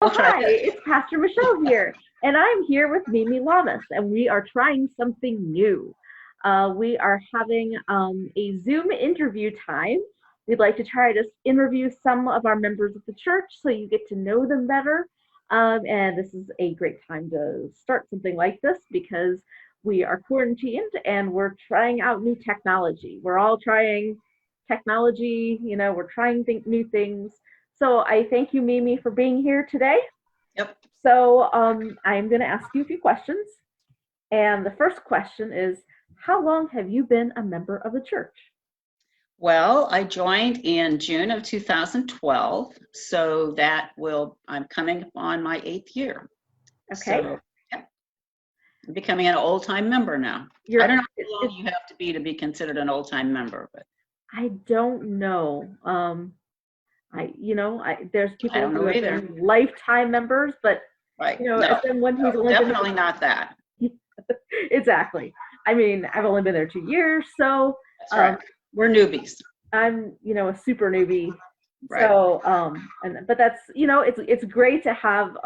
We'll Oh, try hi, this. it's Pastor Michelle here, and I'm here with Mimi Llamas, and we are trying something new. We are having a Zoom interview time. We'd like to try to interview some of our members of the church so you get to know them better. And this is a great time to start something like this because we are quarantined and we're trying out new technology. We're all trying technology, we're trying new things. So I thank you, Mimi, for being here today. Yep. So I'm going to ask you a few questions. And the first question is, how long have you been a member of the church? Well, I joined in June of 2012, so I'm coming on my 8th year. Okay. So, yeah, I'm becoming an old-time member now. I don't know how long you have to be considered an old-time member, but I don't know. There's people who have been lifetime members, but right. as someone who's only definitely not that. Exactly. I mean, I've only been there 2 years, so that's right. We're newbies. I'm, a super newbie. Right. So, but that's, it's great to have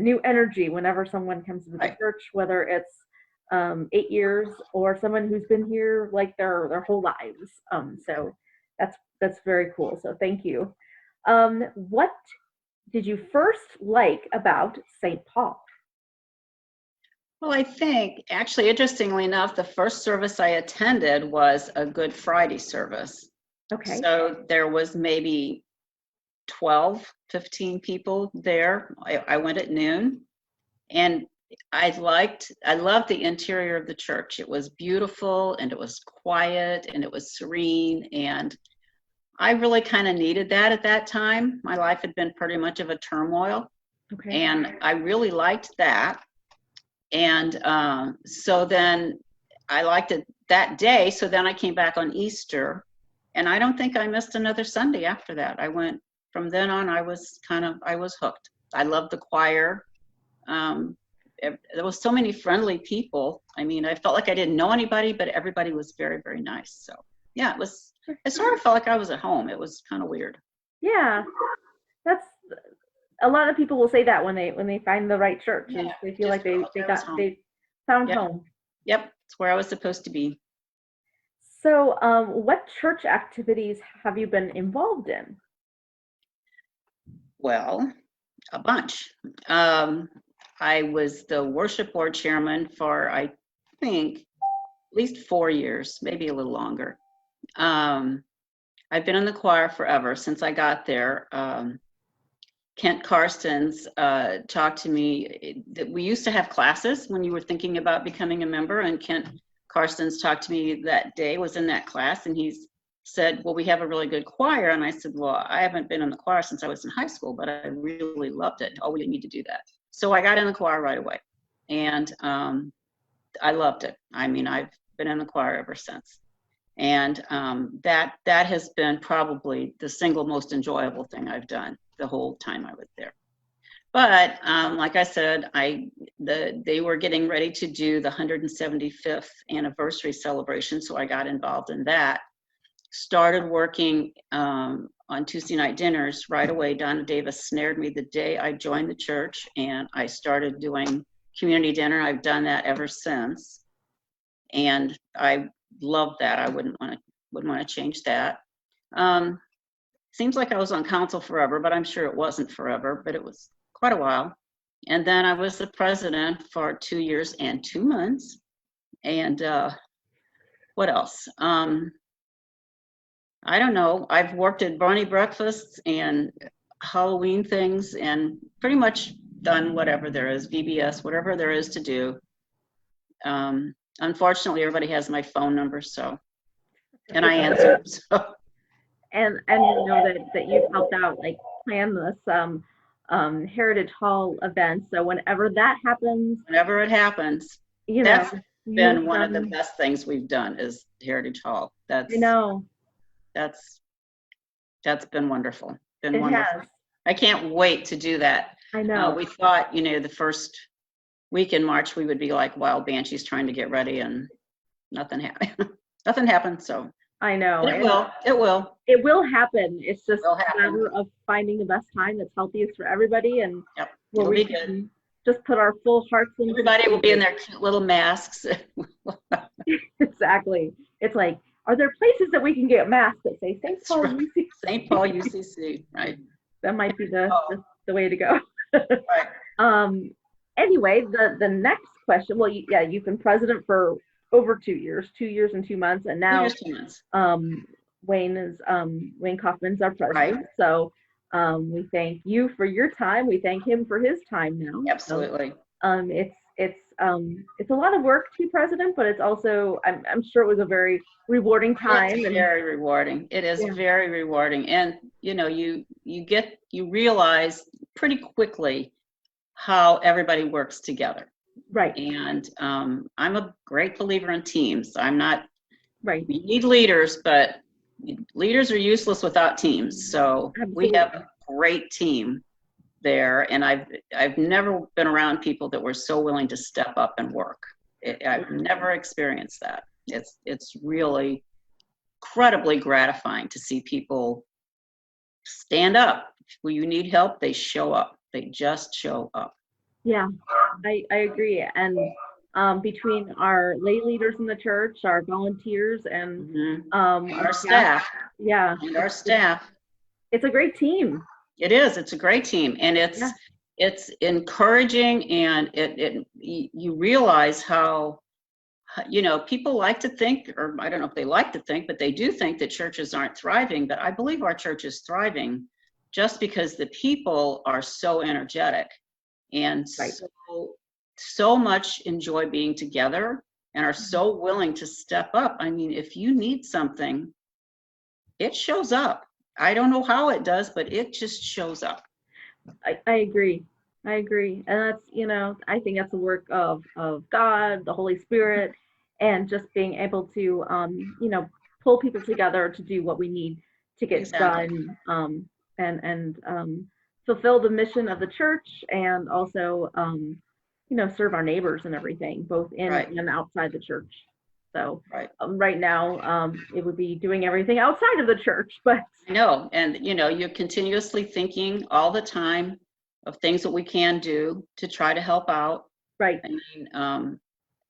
new energy whenever someone comes to the church, whether it's 8 years or someone who's been here like their whole lives. So that's very cool. So thank you. What did you first like about St. Paul? Well, I think actually, interestingly enough, the first service I attended was a Good Friday service. Okay. So there was maybe 12, 15 people there. I went at noon, and I loved the interior of the church. It was beautiful, and it was quiet, and it was serene, and I really kind of needed that at that time. My life had been pretty much of a turmoil, and I really liked that. And so then I liked it that day. So then I came back on Easter, and I don't think I missed another Sunday after that. From then on, I was hooked. I loved the choir. There was so many friendly people. I mean, I felt like I didn't know anybody, but everybody was very, very nice. So yeah, it sort of felt like I was at home. It was kind of weird. Yeah, that's a lot of people will say that when they find the right church. Yeah, they feel like they found home. Yep, it's where I was supposed to be. So, what church activities have you been involved in? Well, a bunch. I was the worship board chairman for, I think, at least 4 years, maybe a little longer. I've been in the choir forever since I got there. Kent Karstens talked to me that we used to have classes when you were thinking about becoming a member, and Kent Karstens talked to me that day, was in that class, and he said, well, we have a really good choir. And I said, well, I haven't been in the choir since I was in high school, but I really loved it. Oh, we need to do that. So I got in the choir right away, and I loved it. I mean, I've been in the choir ever since. And that has been probably the single most enjoyable thing I've done the whole time I was there. But like I said, they were getting ready to do the 175th anniversary celebration, so I got involved in that. Started working on Tuesday night dinners right away. Donna Davis snared me the day I joined the church, and I started doing community dinner. I've done that ever since, and I love that. I wouldn't want to change that. Seems like I was on council forever, but I'm sure it wasn't forever, but it was quite a while. And then I was the president for 2 years and 2 months. And what else? I don't know. I've worked at Barney breakfasts and Halloween things, and pretty much done whatever there is, VBS, whatever there is to do. Unfortunately, everybody has my phone number, and I answer. So. And you know that you've helped out, like, plan this Heritage Hall event. So whenever that happens, whenever it happens, that's been one of the best things we've done is Heritage Hall. I know. That's been wonderful. Wonderful. I can't wait to do that. I know. We thought, the first week in March we would be like wild banshees trying to get ready, and nothing happened. Nothing happened. So I know. It will. It will. It will happen. It's just Will a happen. matter of finding the best time that's healthiest for everybody and Yep. where It'll we be good. can just put our full hearts into Everybody will be in it. their cute little masks. Exactly. It's like, are there places that we can get masks that say St. That's Paul right. UC? St. Paul UCC, right? That might be the, Oh, the way to go. right. Anyway, the next question. Well, you've been president for over 2 years, 2 years and 2 months, and 2 now years, 2 months. Wayne Kaufman's our Right. president. So we thank you for your time. We thank him for his time now. Absolutely. So, it's a lot of work to be president, but it's also I'm sure it was a very rewarding time. It's And very rewarding. It is yeah, very rewarding. And you realize pretty quickly how everybody works together. right, And I'm a great believer in teams. I'm not, right, we need leaders, but leaders are useless without teams. So we absolutely, have a great team there. And I've never been around people that were so willing to step up and work. I've never experienced that. It's really incredibly gratifying to see people stand up. When you need help, they show up. They just show up. yeah, I agree. And between our lay leaders in the church, our volunteers, and Mhm. our Our staff, yeah, and our staff. it's a great team. It is. It's a great team, and Yeah, it's encouraging, and you realize how people like to think, or I don't know if they like to think, but they do think that churches aren't thriving. But I believe our church is thriving just because the people are so energetic and right. so much enjoy being together and are so willing to step up. I mean, if you need something, it shows up. I don't know how it does, but it just shows up. I agree. I agree. And that's, I think that's the work of God, the Holy Spirit, and just being able to, pull people together to do what we need to get Exactly. done, and fulfill the mission of the church, and also, serve our neighbors and everything, both in Right. and outside the church. So Right. right now, it would be doing everything outside of the church, but I know. And, you're continuously thinking all the time of things that we can do to try to help out. right, I mean,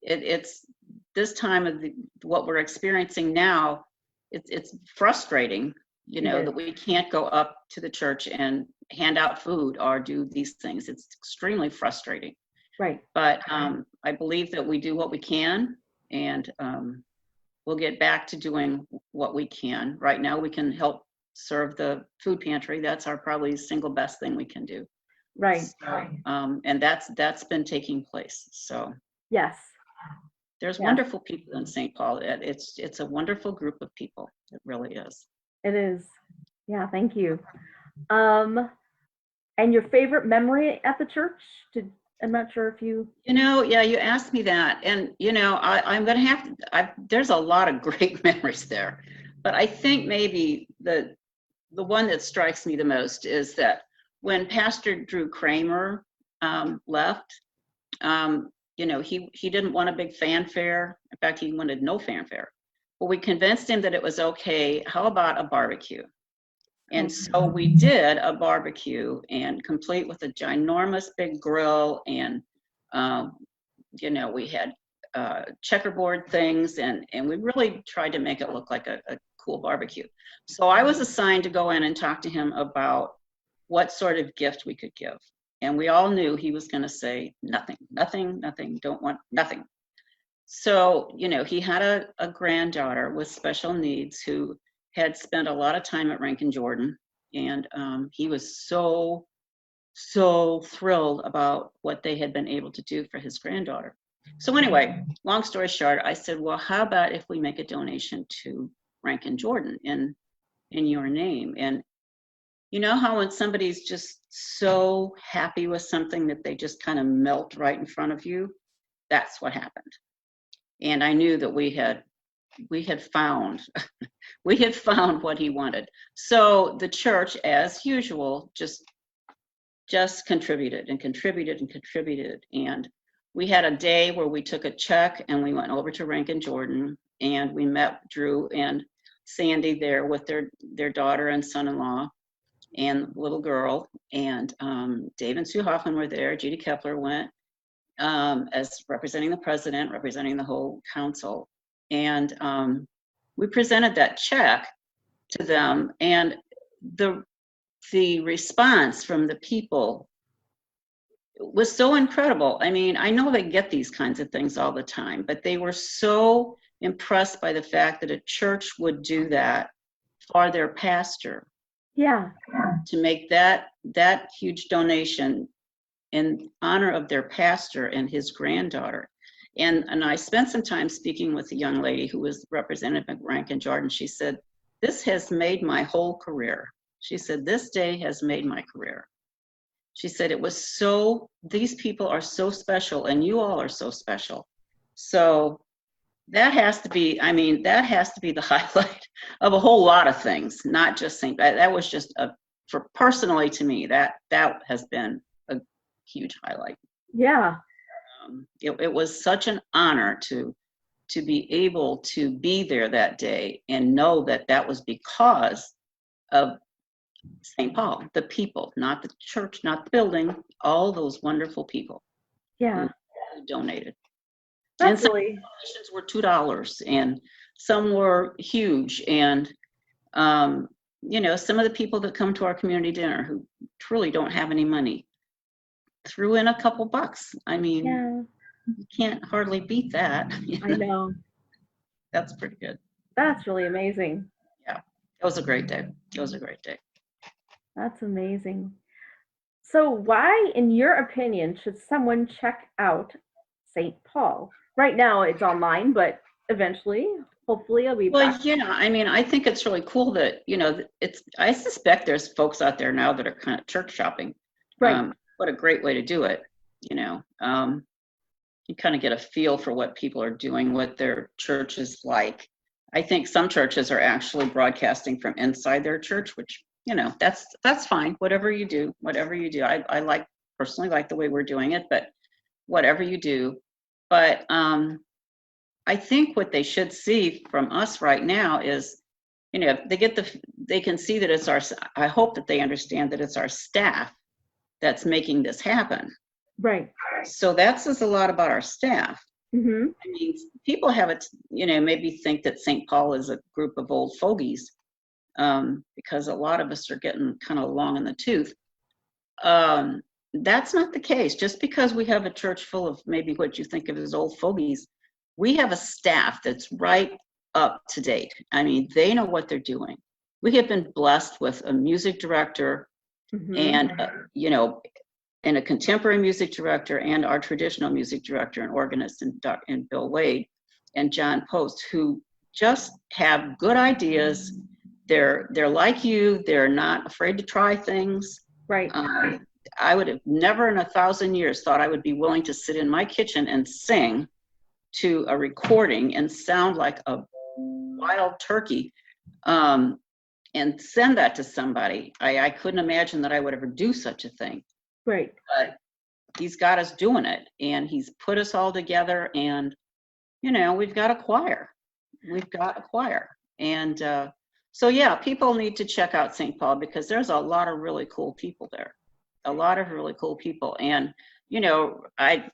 it's this time of what we're experiencing now, it's frustrating, it is. that we can't go up to the church and hand out food or do these things. It's extremely frustrating. Right. But I believe that we do what we can, and we'll get back to doing what we can. Right now, we can help serve the food pantry. That's our probably single best thing we can do. Right. So, and that's been taking place. So Yes. there's Yeah. wonderful people in St. Paul. It's a wonderful group of people. It really is. It is. Yeah, thank you. And your favorite memory at the church? I'm not sure if you. Yeah, you asked me that, and I'm gonna have to. There's a lot of great memories there, but I think maybe the one that strikes me the most is that when Pastor Drew Kramer left, he didn't want a big fanfare. In fact, he wanted no fanfare. Well, we convinced him that it was okay. How about a barbecue? And so we did a barbecue, and complete with a ginormous big grill, and we had checkerboard things, and we really tried to make it look like a cool barbecue. So I was assigned to go in and talk to him about what sort of gift we could give. And we all knew he was going to say nothing, don't want nothing. So, he had a granddaughter with special needs who had spent a lot of time at Rankin Jordan, and he was so thrilled about what they had been able to do for his granddaughter. So anyway, long story short, I said, well, how about if we make a donation to Rankin Jordan in your name? And you know how when somebody's just so happy with something that they just kind of melt right in front of you? That's what happened. And I knew that we had found what he wanted. So the church, as usual, just contributed and contributed and contributed. And we had a day where we took a check and we went over to Rankin Jordan, and we met Drew, and Sandy there with their daughter and son-in-law and little girl, and Dave and Sue Hoffman were there. Judy Kepler went as representing the president, representing the whole council, and we presented that check to them, and the response from the people was so incredible. I mean, I know they get these kinds of things all the time, but they were so impressed by the fact that a church would do that for their pastor. Yeah. To make that huge donation in honor of their pastor and his granddaughter. And I spent some time speaking with a young lady who was Representative Rankin Jordan. She said, "This has made my whole career." She said, "This day has made my career." She said, "It was so, these people are so special, and you all are so special." So that has to be, I mean, that has to be the highlight of a whole lot of things, not just St. That was just for personally to me, that has been a huge highlight. Yeah. It was such an honor to be able to be there that day and know that that was because of St. Paul, the people, not the church, not the building, all those wonderful people Yeah. who donated. That's And some really donations were $2, and some were huge. And you know, some of the people that come to our community dinner who truly don't have any money threw in a couple bucks. I mean, yeah. you can't hardly beat that. I know. That's pretty good. That's really amazing. Yeah, it was a great day. It was a great day. That's amazing. So why, in your opinion, should someone check out St. Paul? Right now it's online, but eventually, hopefully it'll be Well, back. yeah, I mean, I think it's really cool that, you know, I suspect there's folks out there now that are kind of church shopping. Right. What a great way to do it, you know. You kind of get a feel for what people are doing, what their church is like. I think some churches are actually broadcasting from inside their church, which, you know, that's fine. Whatever you do. I personally like the way we're doing it, but whatever you do. But I think what they should see from us right now is, you know, they can see that it's I hope that they understand that it's our staff that's making this happen. Right. So that says a lot about our staff. Mm-hmm. I mean, people have it, you know, maybe think that St. Paul is a group of old fogies, because a lot of us are getting kind of long in the tooth. That's not the case. Just because we have a church full of maybe what you think of as old fogies, we have a staff that's right up to date. I mean, they know what they're doing. We have been blessed with a music director Mm-hmm. and, you know, and a contemporary music director and our traditional music director and organist and Bill Wade and John Post, who just have good ideas. They're like you. They're not afraid to try things. Right. I would have never in 1,000 years thought I would be willing to sit in my kitchen and sing to a recording and sound like a wild turkey, and send that to somebody. I couldn't imagine that I would ever do such a thing. Right. But he's got us doing it, and he's put us all together, and, you know, we've got a choir. And so, yeah, people need to check out St. Paul because there's a lot of really cool people there. And, you know, I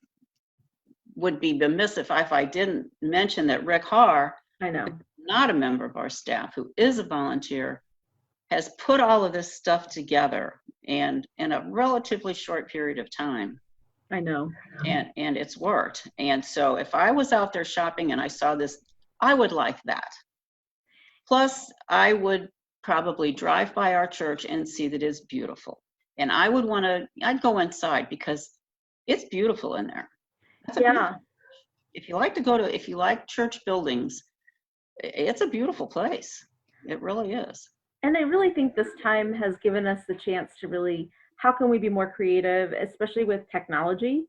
would be remiss if I didn't mention that Rick Haar, I know. not a member of our staff, who is a volunteer, has put all of this stuff together and in a relatively short period of time. I know. And it's worked. And so if I was out there shopping and I saw this, I would like that. Plus, I would probably drive by our church and see that it's beautiful. And I'd go inside because it's beautiful in there. Yeah. If you like church buildings, it's a beautiful place. It really is. And I really think this time has given us the chance to really, how can we be more creative, especially with technology?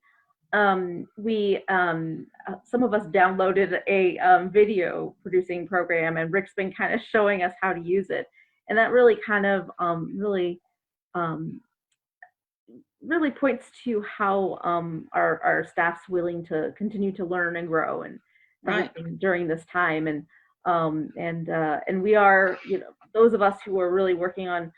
Some of us downloaded a video producing program, and Rick's been kind of showing us how to use it. And that really kind of really points to how our staff's willing to continue to learn and grow and Right. during this time. And And we are, those of us who are really working on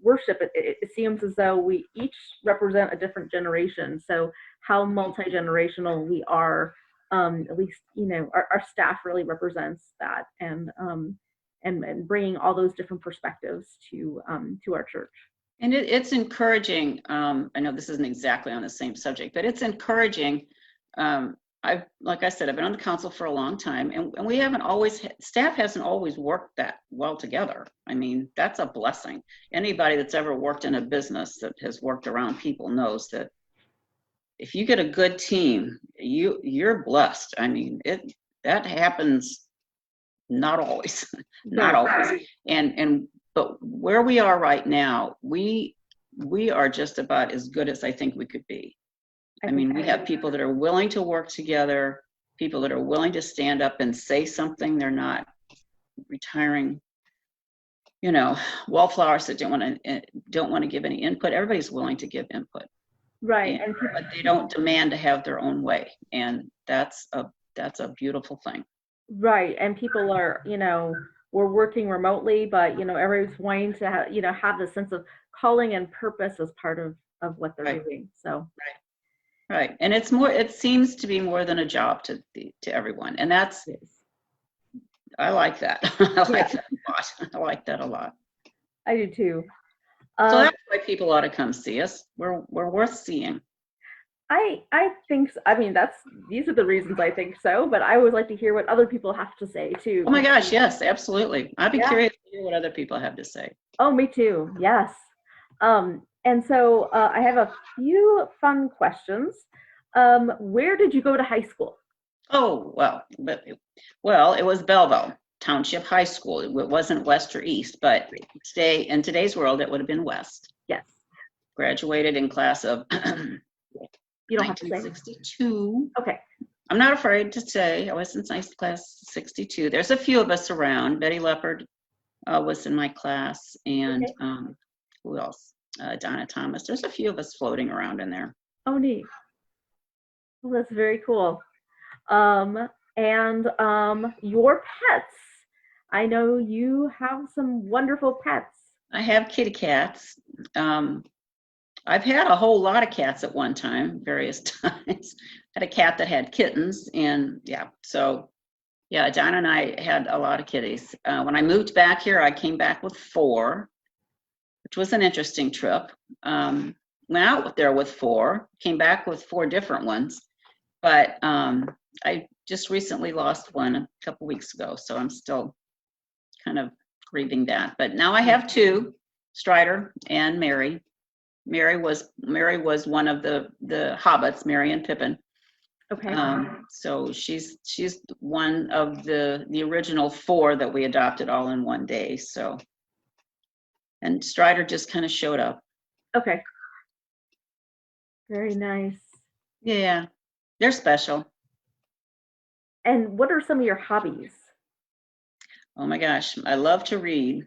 worship, it seems as though we each represent a different generation. So how multi-generational we are, at least our staff really represents that, and bringing all those different perspectives to our church. And it's encouraging. I know this isn't exactly on the same subject, but it's encouraging. Like I said, I've been on the council for a long time, and we haven't always, staff hasn't always worked that well together. I mean, that's a blessing. Anybody that's ever worked in a business that has worked around people knows that if you get a good team, you're blessed. I mean, that happens not always, not always. But where we are right now, we are just about as good as I think we could be. I mean, we have people that are willing to work together, people that are willing to stand up and say something. They're not retiring, wallflowers that don't want to give any input. Everybody's willing to give input. Right. But they don't demand to have their own way. And that's a beautiful thing. Right. And people are, we're working remotely, but everybody's wanting to have the sense of calling and purpose as part of what they're doing. So right. And it seems to be more than a job to everyone. And I like that. I like that a lot. I like that a lot. I do too. So that's why people ought to come see us. We're worth seeing. I think so. I mean, these are the reasons I think so, but I always like to hear what other people have to say too. Oh my gosh, yes, absolutely. I'd be curious to hear what other people have to say. Oh, me too. Yes. And so I have a few fun questions. Where did you go to high school? Oh, well, it was Belleville Township High School. It wasn't West or East, but in today's world, it would have been West. Yes. Graduated in class of you don't have to say. 1962. Okay. I'm not afraid to say I was in class 62. There's a few of us around. Betty Leopard was in my class, and who else? Donna Thomas. There's a few of us floating around in there. Oh, neat. Well, that's very cool. And your pets. I know you have some wonderful pets. I have kitty cats. I've had a whole lot of cats at one time, various times. Had a cat that had kittens, and Donna and I had a lot of kitties. When I moved back here, I came back with 4, which was an interesting trip. Went out there with 4, came back with 4 different ones, but I just recently lost one a couple weeks ago, so I'm still kind of grieving that. But now I have 2, Strider and Mary. Mary was one of the hobbits, Mary and Pippin. Okay. So she's one of the original 4 that we adopted all in one day. So, and Strider just kind of showed up. Okay. Very nice. Yeah, they're special. And what are some of your hobbies? Oh my gosh, I love to read.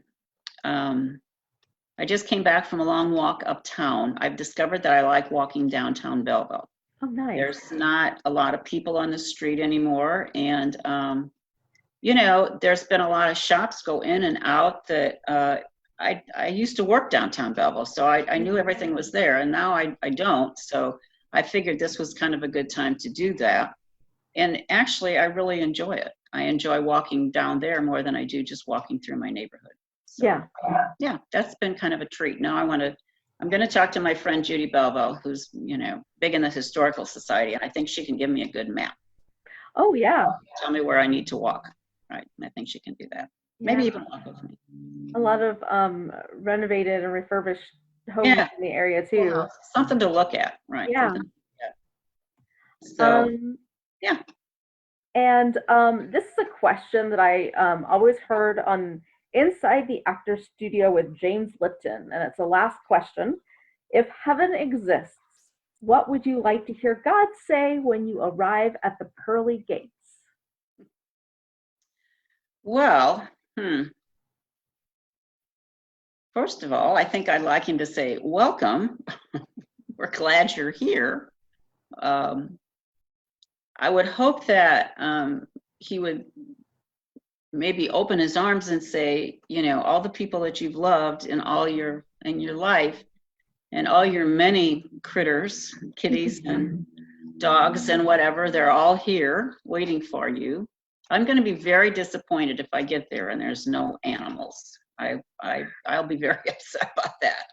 I just came back from a long walk uptown. I've discovered that I like walking downtown Belleville. Oh, nice. There's not a lot of people on the street anymore. And, there's been a lot of shops go in and out that I used to work downtown Belleville, so I knew everything was there, and now I don't. So I figured this was kind of a good time to do that. And actually, I really enjoy it. I enjoy walking down there more than I do just walking through my neighborhood. So, yeah, that's been kind of a treat. Now I'm going to talk to my friend Judy Belleville, who's, big in the Historical Society, and I think she can give me a good map. Oh, yeah. Tell me where I need to walk. Right. I think she can do that. Yeah. Maybe even walk with me. A lot of renovated and refurbished homes in the area too. Well, something to look at, right? Yeah. So, yeah. And this is a question that I always heard on Inside the Actor Studio with James Lipton, and it's the last question. If heaven exists, what would you like to hear God say when you arrive at the pearly gates? Well, first of all, I think I'd like him to say, welcome. We're glad you're here. I would hope that he would maybe open his arms and say, you know, all the people that you've loved in your life, and all your many critters, kitties and dogs and whatever, they're all here waiting for you. I'm going to be very disappointed if I get there and there's no animals. I'll be very upset about that.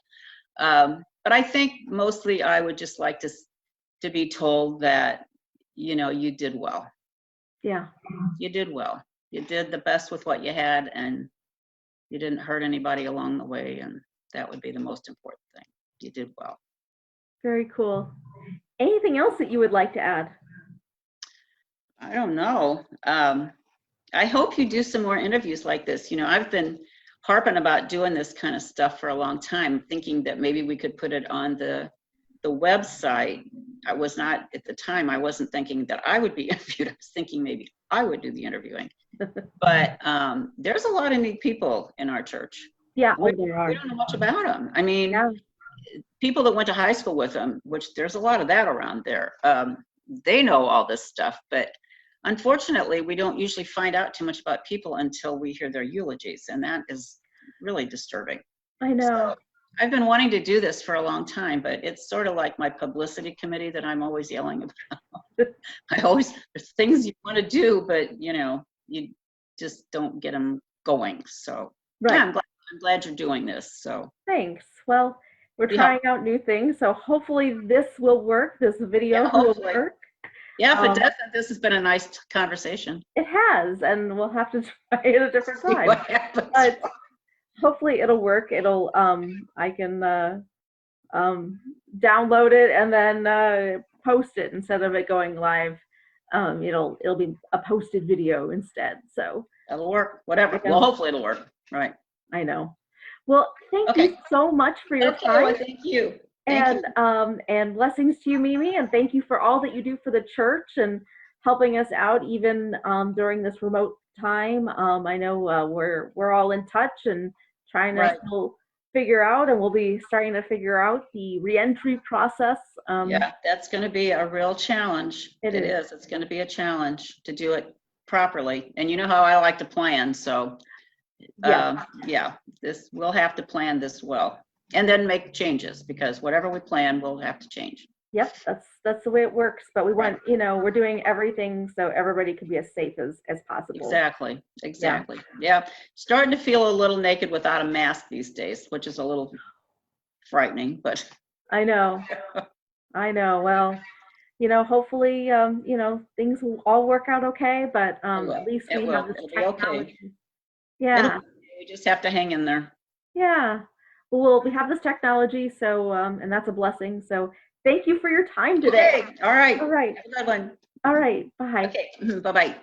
But I think mostly I would just like to be told that, you know, you did well. Yeah. You did well. You did the best with what you had, and you didn't hurt anybody along the way, and that would be the most important thing. You did well. Very cool. Anything else that you would like to add? I don't know. I hope you do some more interviews like this. You know, I've been harping about doing this kind of stuff for a long time, thinking that maybe we could put it on the website. I was not, at the time, I wasn't thinking that I would be interviewed. I was thinking maybe I would do the interviewing. But there's a lot of neat people in our church. Yeah, we there are. don't know much about them. I mean, Yeah. People that went to high school with them, which there's a lot of that around there, they know all this stuff. But unfortunately, we don't usually find out too much about people until we hear their eulogies, and that is really disturbing. I know. So I've been wanting to do this for a long time, but it's sort of like my publicity committee that I'm always yelling about. There's things you want to do, but you know, you just don't get them going. So Right. yeah, I'm glad you're doing this. So Thanks. Well, we're trying out new things, so hopefully this will work. This video will work. Yeah, if it doesn't, this has been a nice conversation. It has, and we'll have to try it a different See time. what happens. But hopefully it'll work. It'll I can download it and then post it instead of it going live. It'll be a posted video instead. So that'll work. Whatever. Well, hopefully it'll work. Right. I know. Well, thank you so much for your time. Well, thank you. And blessings to you, Mimi, and thank you for all that you do for the church and helping us out even during this remote time. I know we're all in touch and trying to still figure out, and we'll be starting to figure out the reentry process. Yeah, that's going to be a real challenge. It is. It's going to be a challenge to do it properly. And you know how I like to plan, so we'll have to plan this well. And then make changes, because whatever we plan, we'll have to change. Yep, that's the way it works. But we want, we're doing everything so everybody can be as safe as possible. Exactly. Yeah. Starting to feel a little naked without a mask these days, which is a little frightening, but. I know. Well, hopefully, things will all work out okay, but at least we have this technology. Okay. Yeah. We just have to hang in there. Yeah. Well, we have this technology, so and that's a blessing. So thank you for your time today. Okay. All right. All right. Have a good one. All right. Bye. Okay. Bye-bye.